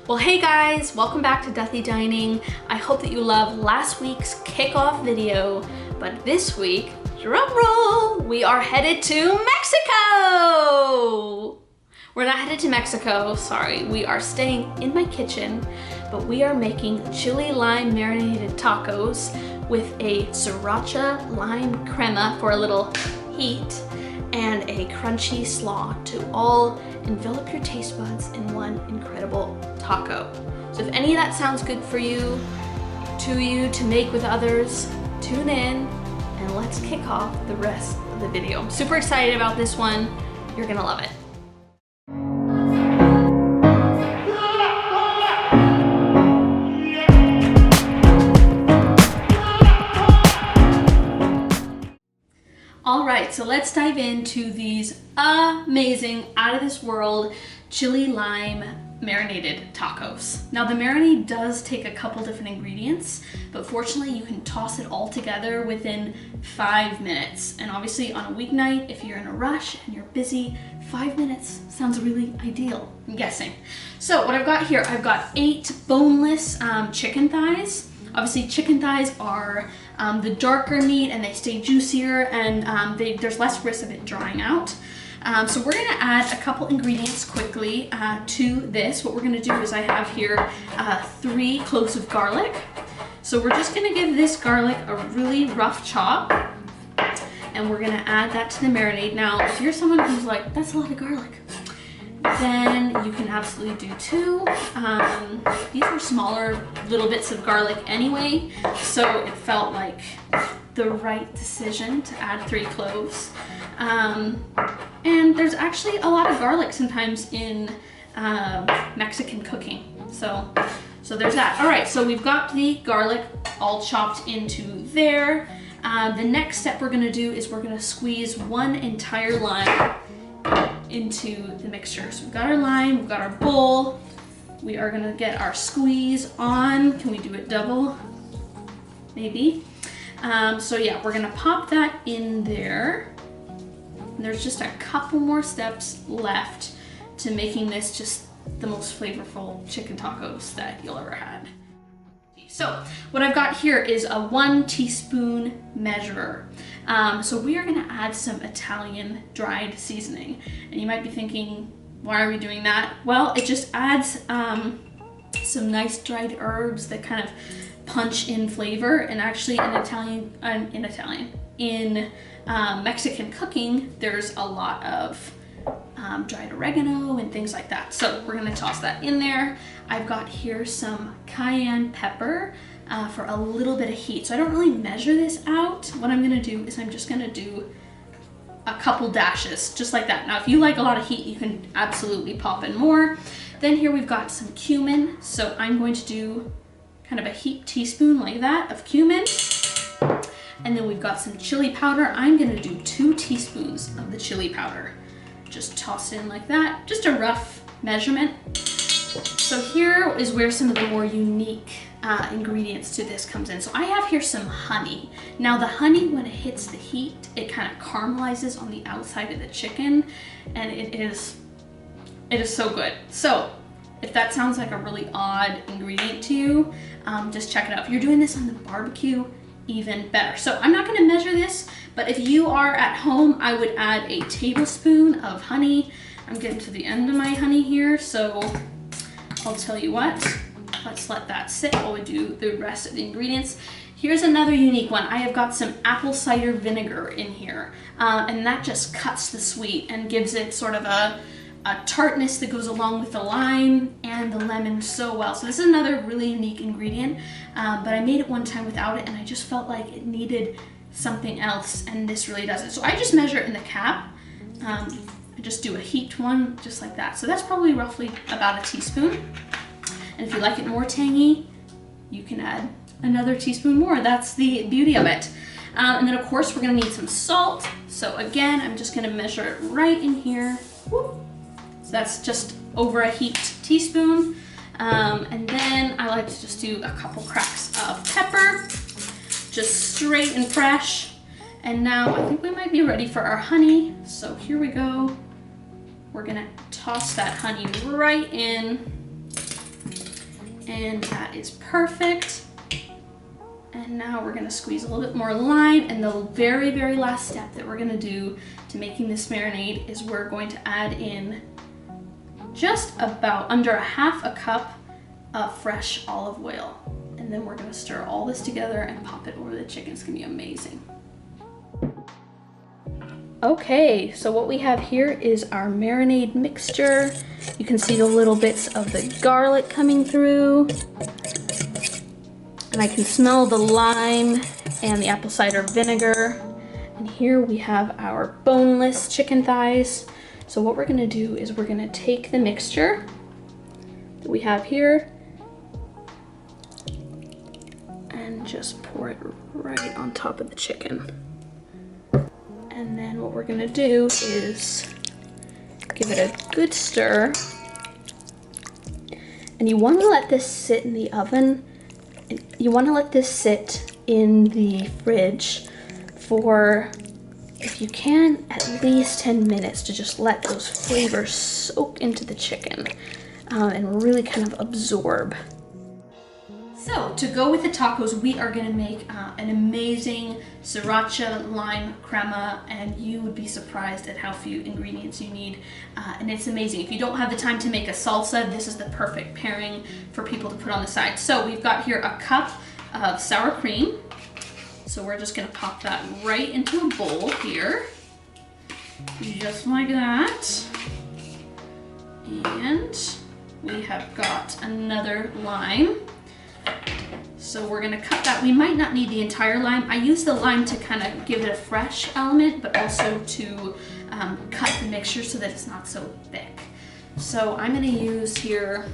Well, hey guys, welcome back to Deathy Dining. I hope that you loved last week's kickoff video, but this week, drum roll, we are headed to Mexico! We're not headed to Mexico, sorry. We are staying in my kitchen, but we are making chili lime marinated tacos with a Sriracha lime crema for a little heat and a crunchy slaw to all envelop your taste buds in one incredible taco. So if any of that sounds good for you, to make with others, tune in and let's kick off the rest of the video. I'm super excited about this one. You're gonna love it. All right, so let's dive into these amazing, out of this world chili lime marinated tacos. Now the marinade does take a couple different ingredients, but fortunately you can toss it all together within 5 minutes. And obviously on a weeknight, if you're in a rush and you're busy, 5 minutes sounds really ideal, I'm guessing. So what I've got here, I've got 8 boneless chicken thighs. Obviously chicken thighs are the darker meat and they stay juicier and there's less risk of it drying out. So we're gonna add a couple ingredients quickly to this. What we're gonna do is I have here 3 cloves of garlic. So we're just gonna give this garlic a really rough chop and we're gonna add that to the marinade. Now, if you're someone who's like, that's a lot of garlic, then you can absolutely do 2. These are smaller little bits of garlic anyway, so it felt like the right decision to add 3 cloves. And there's actually a lot of garlic sometimes in Mexican cooking, so there's that. All right, so we've got the garlic all chopped into there. The next step we're gonna do is we're gonna squeeze 1 entire lime into the mixture. So we've got our lime, we've got our bowl. We are gonna get our squeeze on. Can we do it double? Maybe. So yeah, we're gonna pop that in there. And there's just a couple more steps left to making this just the most flavorful chicken tacos that you'll ever had. So what I've got here is a 1 teaspoon measure. So we are gonna add some Italian dried seasoning. And you might be thinking, why are we doing that? Well, it just adds some nice dried herbs that kind of punch in flavor. And actually in Mexican cooking, there's a lot of dried oregano and things like that. So we're gonna toss that in there. I've got here some cayenne pepper for a little bit of heat. So I don't really measure this out. What I'm gonna do is I'm just gonna do a couple dashes, just like that. Now, if you like a lot of heat, you can absolutely pop in more. Then here we've got some cumin. So I'm going to do kind of a heaped teaspoon like that of cumin. And then we've got some chili powder. I'm gonna do 2 teaspoons of the chili powder. Just toss it in like that, just a rough measurement. So here is where some of the more unique ingredients to this comes in. So I have here some honey. Now the honey, when it hits the heat, it kind of caramelizes on the outside of the chicken, and it is so good. So if that sounds like a really odd ingredient to you, just check it out. If you're doing this on the barbecue, even better. So I'm not gonna measure this, but if you are at home, I would add a tablespoon of honey. I'm getting to the end of my honey here, so I'll tell you what, let's let that sit while we do the rest of the ingredients. Here's another unique one. I have got some apple cider vinegar in here, and that just cuts the sweet and gives it sort of a tartness that goes along with the lime and the lemon so well. So this is another really unique ingredient, but I made it one time without it and I just felt like it needed something else, and this really does it. So I just measure it in the cap. I just do a heaped one just like that. So that's probably roughly about a teaspoon. And if you like it more tangy, you can add another teaspoon more. That's the beauty of it. And then of course we're gonna need some salt. So again, I'm just gonna measure it right in here. Whoop. So that's just over a heaped teaspoon. And then I like to just do a couple cracks of pepper, just straight and fresh. And now I think we might be ready for our honey. So here we go. We're gonna toss that honey right in. And that is perfect. And now we're gonna squeeze a little bit more lime, and the very, very last step that we're gonna do to making this marinade is we're going to add in just about under a half a cup of fresh olive oil. And then we're gonna stir all this together and pop it over the chicken. It's gonna be amazing. Okay, so what we have here is our marinade mixture. You can see the little bits of the garlic coming through. And I can smell the lime and the apple cider vinegar. And here we have our boneless chicken thighs. So what we're gonna do is we're gonna take the mixture that we have here and just pour it right on top of the chicken. And then what we're gonna do is give it a good stir. And you wanna let this sit in the oven. You wanna let this sit in the fridge for, if you can, at least 10 minutes to just let those flavors soak into the chicken and really kind of absorb. So to go with the tacos, we are gonna make an amazing Sriracha lime crema, and you would be surprised at how few ingredients you need. And it's amazing. If you don't have the time to make a salsa, this is the perfect pairing for people to put on the side. So we've got here a cup of sour cream. So we're just gonna pop that right into a bowl here. Just like that. And we have got another lime. So we're gonna cut that. We might not need the entire lime. I use the lime to kind of give it a fresh element, but also to cut the mixture so that it's not so thick. So I'm gonna use here,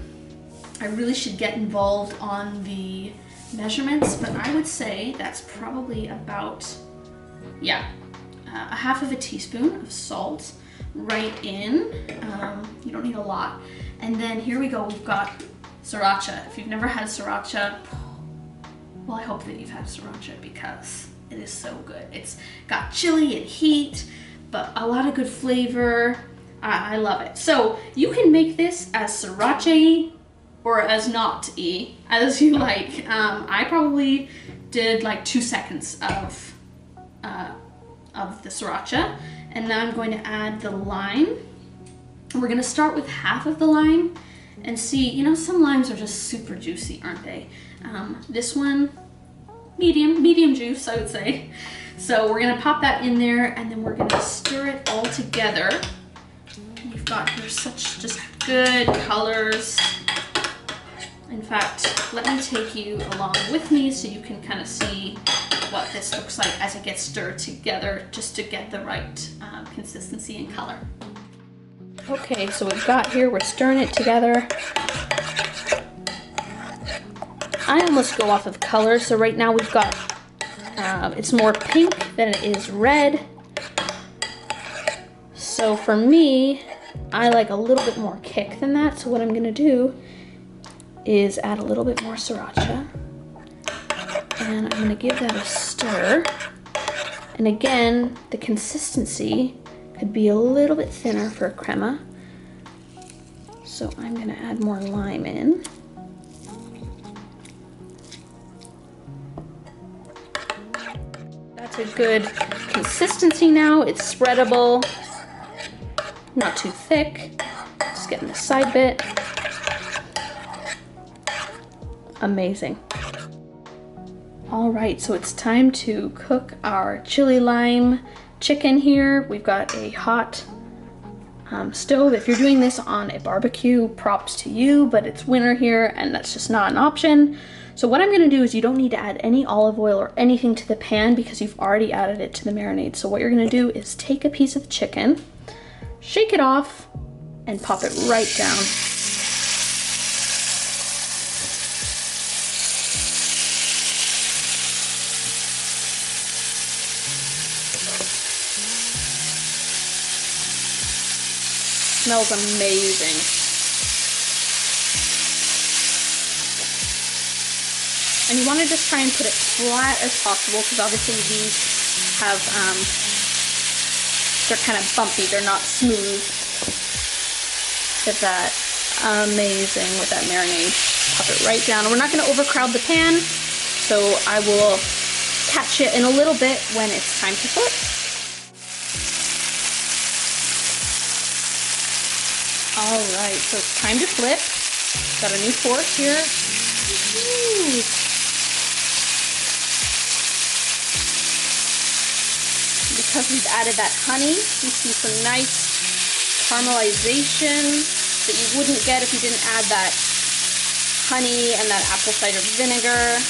I really should get involved on the measurements, but I would say that's probably about, yeah, a half of a teaspoon of salt right in. You don't need a lot. And then here we go, we've got Sriracha. If you've never had Sriracha, well, I hope that you've had Sriracha because it is so good. It's got chili and heat, but a lot of good flavor. I love it. So you can make this as Sriracha-y or as not-y, as you like. I probably did like 2 seconds of the Sriracha, and now I'm going to add the lime. We're gonna start with half of the lime and see, you know, some limes are just super juicy, aren't they? This one, medium juice, I would say. So we're gonna pop that in there, and then we're gonna stir it all together. You've got here such just good colors. In fact, let me take you along with me so you can kind of see what this looks like as it gets stirred together, just to get the right consistency and color. Okay, so we've got here, we're stirring it together. I almost go off of color, so right now we've got, it's more pink than it is red. So for me, I like a little bit more kick than that, so what I'm gonna do is add a little bit more Sriracha. And I'm gonna give that a stir. And again, the consistency could be a little bit thinner for a crema. So I'm gonna add more lime in. That's a good consistency now. It's spreadable, not too thick. Just getting the side bit. Amazing. All right, so it's time to cook our chili lime chicken here. We've got a hot stove. If you're doing this on a barbecue, props to you, but it's winter here and that's just not an option. So what I'm gonna do is, you don't need to add any olive oil or anything to the pan because you've already added it to the marinade. So what you're gonna do is take a piece of chicken, shake it off, and pop it right down. Smells amazing. And you want to just try and put it flat as possible, because obviously these have, they're kind of bumpy, they're not smooth. Get that amazing with that marinade. Pop it right down. We're not going to overcrowd the pan, so I will catch it in a little bit when it's time to flip. All right, so it's time to flip. Got a new fork here. Ooh. Because we've added that honey, you see some nice caramelization that you wouldn't get if you didn't add that honey and that apple cider vinegar.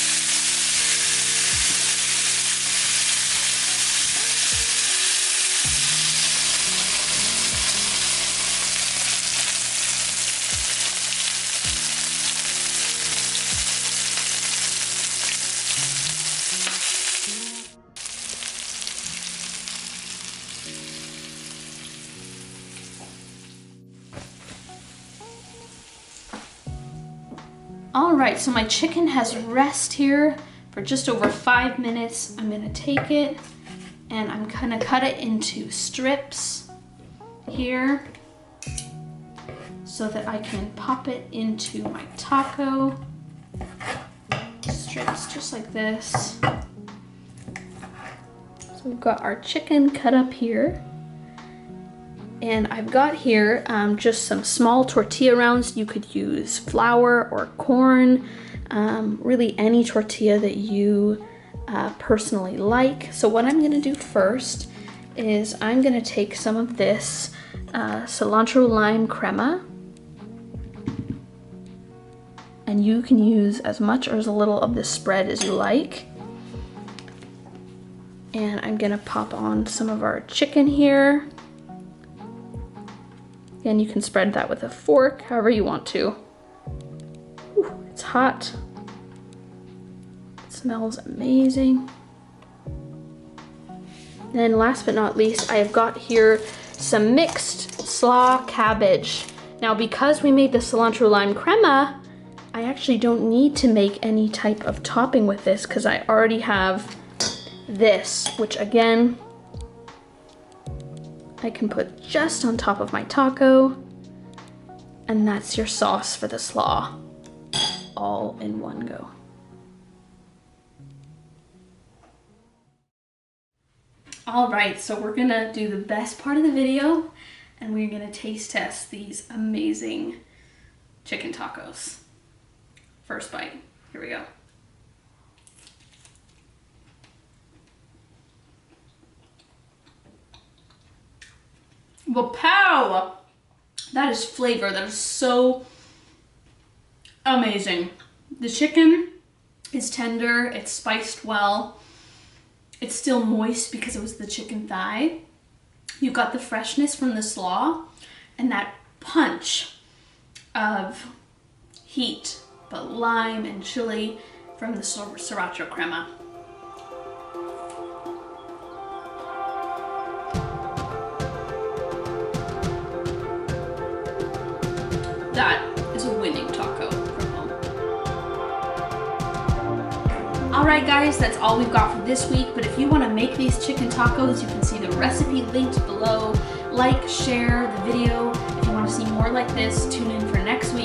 All right, so my chicken has rest here for just over 5 minutes. I'm gonna take it and I'm gonna cut it into strips here so that I can pop it into my taco. Strips just like this. So we've got our chicken cut up here. And I've got here just some small tortilla rounds. You could use flour or corn, really any tortilla that you personally like. So what I'm gonna do first is I'm gonna take some of this cilantro lime crema. And you can use as much or as little of this spread as you like. And I'm gonna pop on some of our chicken here. And you can spread that with a fork, however you want to. Ooh, it's hot. It smells amazing. And last but not least, I have got here some mixed slaw cabbage. Now, because we made the cilantro lime crema, I actually don't need to make any type of topping with this because I already have this, which again, I can put just on top of my taco, and that's your sauce for the slaw, all in one go. All right, so we're gonna do the best part of the video, and we're gonna taste test these amazing chicken tacos. First bite, here we go. Well, pow! That is flavor. That is so amazing. The chicken is tender. It's spiced well. It's still moist because it was the chicken thigh. You got the freshness from the slaw and that punch of heat, but lime and chili from the Sriracha Crema. That is a winning taco from home. All right, guys, that's all we've got for this week. But if you want to make these chicken tacos, you can see the recipe linked below. Like, share the video. If you want to see more like this, tune in for next week.